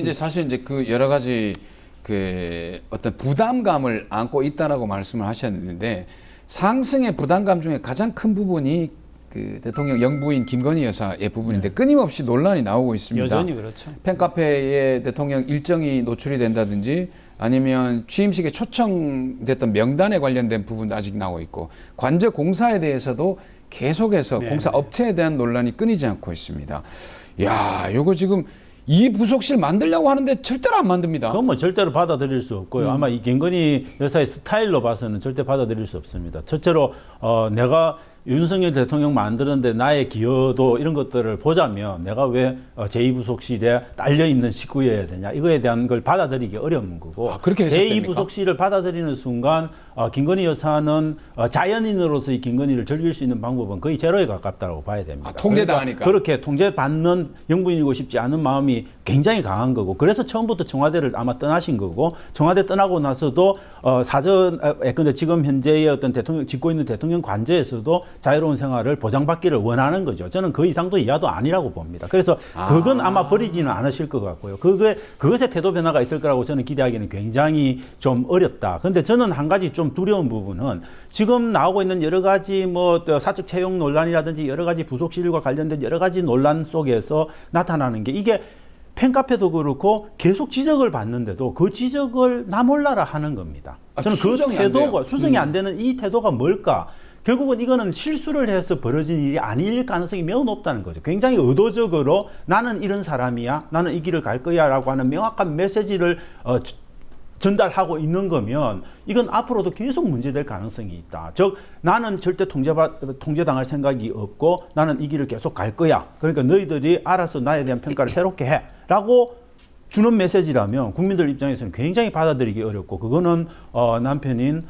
이제 사실 이제 그 여러 가지 그 어떤 부담감을 안고 있다라고 말씀을 하셨는데 상승의 부담감 중에 가장 큰 부분이 그 대통령 영부인 김건희 여사의 부분인데 끊임없이 논란이 나오고 있습니다. 여전히 그렇죠. 팬카페에 대통령 일정이 노출이 된다든지 아니면 취임식에 초청됐던 명단에 관련된 부분도 아직 나오고 있고 관저 공사에 대해서도 계속해서 공사 업체에 대한 논란이 끊이지 않고 있습니다. 야, 요거 지금 이 부속실 만들려고 하는데 절대로 안 만듭니다. 그건 뭐 절대로 받아들일 수 없고요. 아마 이 김건희 여사의 스타일로 봐서는 절대 받아들일 수 없습니다. 첫째로 내가 윤석열 대통령 만드는데 나의 기여도 이런 것들을 보자면 내가 왜 제2부속실에 딸려있는 식구여야 되냐 이거에 대한 걸 받아들이기 어려운 거고 그렇게 해석됩니까? 제2부속실을 받아들이는 순간 김건희 여사는 자연인으로서의 김건희를 즐길 수 있는 방법은 거의 제로에 가깝다고 봐야 됩니다. 통제당하니까. 그렇게 통제받는 영부인이고 싶지 않은 마음이 굉장히 강한 거고 그래서 처음부터 청와대를 아마 떠나신 거고 청와대 떠나고 나서도 근데 지금 현재의 어떤 대통령 짓고 있는 대통령 관저에서도 자유로운 생활을 보장받기를 원하는 거죠. 저는 그 이상도 이하도 아니라고 봅니다. 그래서 그건 아마 버리지는 않으실 것 같고요. 그것에 태도 변화가 있을 거라고 저는 기대하기는 굉장히 좀 어렵다. 근데 저는 한 가지 좀 두려운 부분은 지금 나오고 있는 여러 가지 뭐 사적 채용 논란이라든지 여러 가지 부속실과 관련된 여러 가지 논란 속에서 나타나는 게 이게 팬카페도 그렇고 계속 지적을 받는데도 그 지적을 나 몰라라 하는 겁니다. 저는 그 태도가 수정이 안 되는 이 태도가 뭘까? 결국은 이거는 실수를 해서 벌어진 일이 아닐 가능성이 매우 높다는 거죠. 굉장히 의도적으로 나는 이런 사람이야, 나는 이 길을 갈 거야 라고 하는 명확한 메시지를 전달하고 있는 거면 이건 앞으로도 계속 문제될 가능성이 있다. 즉 나는 절대 통제당할 생각이 없고 나는 이 길을 계속 갈 거야. 그러니까 너희들이 알아서 나에 대한 평가를 새롭게 해 라고 주는 메시지라면 국민들 입장에서는 굉장히 받아들이기 어렵고 그거는 남편인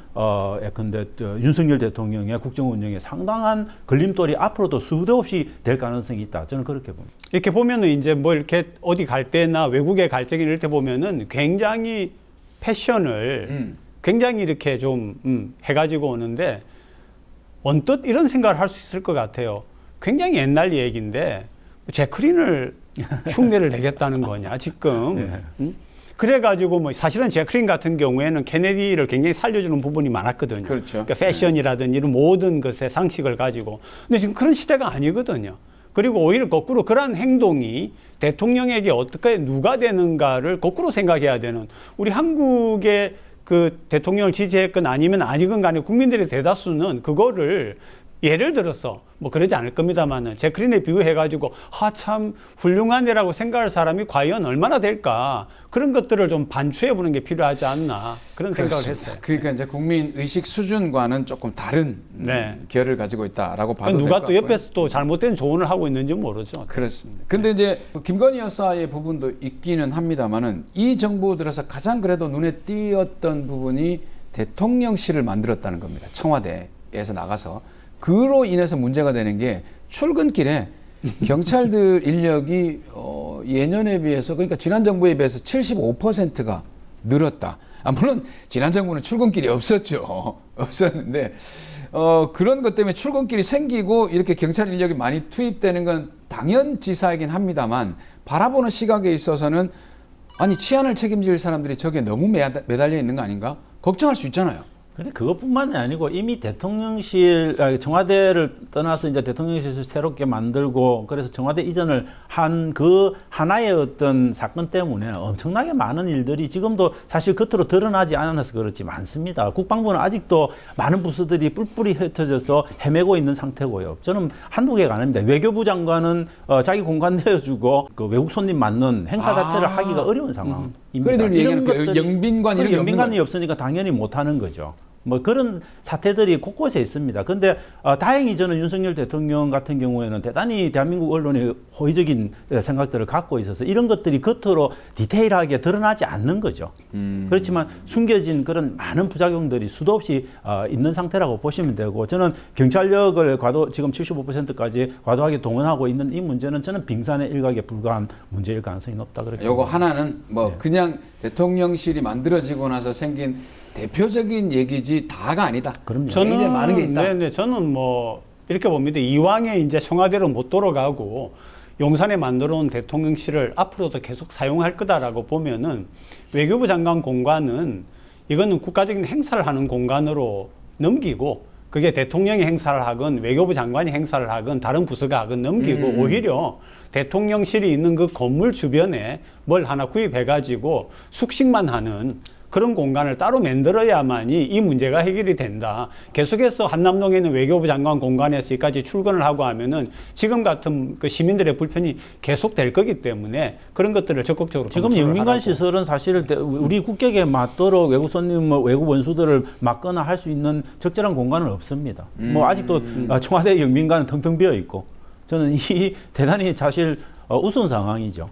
예컨대 윤석열 대통령의 국정 운영에 상당한 걸림돌이 앞으로도 수도 없이 될 가능성이 있다. 저는 그렇게 봅니다. 이렇게 보면은 이제 뭐 이렇게 어디 갈 때나 외국에 갈 때 이럴 때 보면은 굉장히 패션을 굉장히 이렇게 좀 해가지고 오는데 언뜻 이런 생각을 할 수 있을 것 같아요. 굉장히 옛날 얘기인데 제크린을 흉내를 내겠다는 거냐 지금. 그래가지고 뭐 사실은 제크린 같은 경우에는 케네디를 굉장히 살려주는 부분이 많았거든요. 그렇죠. 그러니까 패션이라든지 이런 모든 것의 상식을 가지고. 근데 지금 그런 시대가 아니거든요. 그리고 오히려 거꾸로 그러한 행동이 대통령에게 어떻게 누가 되는가를 거꾸로 생각해야 되는 우리 한국의 그 대통령을 지지했건 아니면 아니건 간에 국민들의 대다수는 그거를 예를 들어서 뭐 그러지 않을 겁니다만은 제크린에 비유해가지고 참 훌륭한 애라고 생각할 사람이 과연 얼마나 될까 그런 것들을 좀 반추해보는 게 필요하지 않나 그런 생각을 했어요. 그러니까 이제 국민 의식 수준과는 조금 다른 결을 가지고 있다라고 봐도 될 것 누가 같고요. 또 옆에서 또 잘못된 조언을 하고 있는지 모르죠. 그렇습니다. 근데 이제 김건희 여사의 부분도 있기는 합니다만은 이 정부 들어서 가장 그래도 눈에 띄었던 부분이 대통령실을 만들었다는 겁니다. 청와대에서 나가서. 그로 인해서 문제가 되는 게 출근길에 경찰들 인력이 예년에 비해서 그러니까 지난 정부에 비해서 75%가 늘었다. 물론 지난 정부는 출근길이 없었죠. 없었는데 그런 것 때문에 출근길이 생기고 이렇게 경찰 인력이 많이 투입되는 건 당연지사이긴 합니다만 바라보는 시각에 있어서는 아니 치안을 책임질 사람들이 저게 너무 매달려 있는 거 아닌가? 걱정할 수 있잖아요. 근데 그것뿐만이 아니고 이미 청와대를 떠나서 이제 대통령실을 새롭게 만들고 그래서 청와대 이전을 한 그 하나의 어떤 사건 때문에 엄청나게 많은 일들이 지금도 사실 겉으로 드러나지 않아서 그렇지 많습니다. 국방부는 아직도 많은 부서들이 뿔뿔이 흩어져서 헤매고 있는 상태고요. 저는 한두 개가 아닙니다. 외교부 장관은 자기 공간 내어주고 그 외국 손님 맞는 행사 자체를 하기가 어려운 상황입니다. 그래들 얘기하는 그 영빈관 이런 게 영빈관이 없으니까 당연히 못하는 거죠. 뭐 그런 사태들이 곳곳에 있습니다. 근데 다행히 저는 윤석열 대통령 같은 경우에는 대단히 대한민국 언론의 호의적인 생각들을 갖고 있어서 이런 것들이 겉으로 디테일하게 드러나지 않는 거죠. 그렇지만 숨겨진 그런 많은 부작용들이 수도 없이 있는 상태라고 보시면 되고 저는 경찰력을 지금 75%까지 과도하게 동원하고 있는 이 문제는 저는 빙산의 일각에 불과한 문제일 가능성이 높다. 그렇게 요거 하나는 뭐 그냥 대통령실이 만들어지고 나서 생긴 대표적인 얘기지 다가 아니다. 그럼요. 굉장히 많은 게 있다. 저는 뭐 이렇게 봅니다. 이왕에 이제 청와대로 못 돌아가고 용산에 만들어 온 대통령실을 앞으로도 계속 사용할 거다라고 보면은 외교부 장관 공간은 이거는 국가적인 행사를 하는 공간으로 넘기고 그게 대통령이 행사를 하건 외교부 장관이 행사를 하건 다른 부서가 하건 넘기고 오히려 대통령실이 있는 그 건물 주변에 뭘 하나 구입해 가지고 숙식만 하는 그런 공간을 따로 만들어야만이 이 문제가 해결이 된다. 계속해서 한남동에 있는 외교부 장관 공간에서 여기까지 출근을 하고 하면은 지금 같은 그 시민들의 불편이 계속 될 거기 때문에 그런 것들을 적극적으로 지금 영민관 시설은 사실 우리 국격에 맞도록 외국 손님, 외국 원수들을 막거나 할 수 있는 적절한 공간은 없습니다. 뭐 아직도 청와대 영민관은 텅텅 비어 있고 저는 이 대단히 사실 우스운 상황이죠.